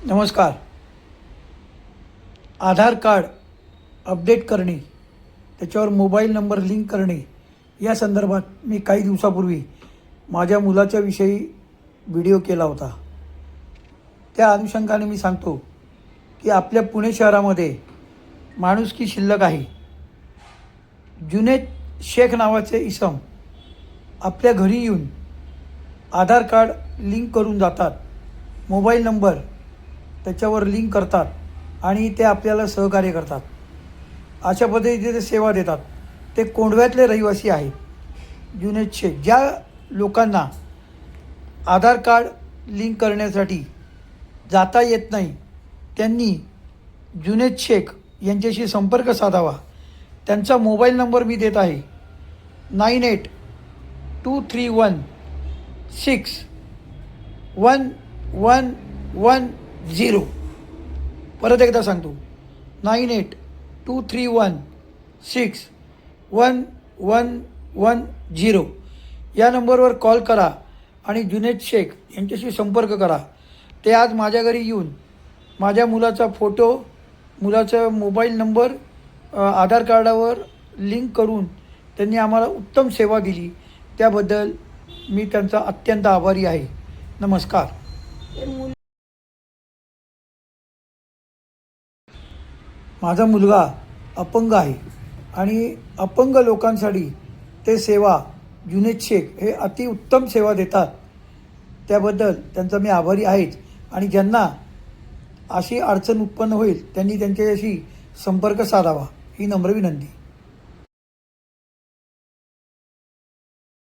नमस्कार. आधार card update करणे, त्याच्यावर मोबाईल नंबर लिंक करणे या संदर्भात मी काही दिवसापूर्वी माझ्या मुलाच्या विषयी व्हिडिओ केला होता. त्या अनुषंगाने मी सांगतो की आपल्या पुणे शहरामध्ये माणुसकी शिल्लक आहे. जुनेद शेख नावाचे इसम आपल्या घरी येऊन आधार कार्ड लिंक करून जातात, मोबाईल नंबर त्याच्यावर लिंक करतात आणि ते आपल्याला सहकार्य करतात. अशा पद्धतीने ते सेवा देतात. ते कोंढव्यातले रहिवासी आहेत. जुनेद शेख ज्या लोकांना आधार कार्ड लिंक करण्यासाठी जाता येत नाही त्यांनी जुनेद शेख यांच्याशी संपर्क साधावा. त्यांचा मोबाईल नंबर मी देत आहे 9823161110. परत एकदा सांगतो 9823161110. या नंबरवर कॉल करा आणि जुनेद शेख यांच्याशी संपर्क करा. ते आज माझ्या घरी येऊन माझ्या मुलाचा फोटो, मुलाचा मोबाईल नंबर आधार कार्डावर लिंक करून त्यांनी आम्हाला उत्तम सेवा दिली. त्याबद्दल मी त्यांचा अत्यंत आभारी आहे. नमस्कार. माझा मुलगा अपंग आहे आणि अपंग लोकांसाठी ते सेवा जुनेद शेख हे अतिउत्तम सेवा देतात. त्याबद्दल त्यांचा मी आभारी आहेच. आणि ज्यांना अशी अडचण उत्पन्न होईल त्यांनी त्यांच्याशी संपर्क साधावा ही नम्र विनंती.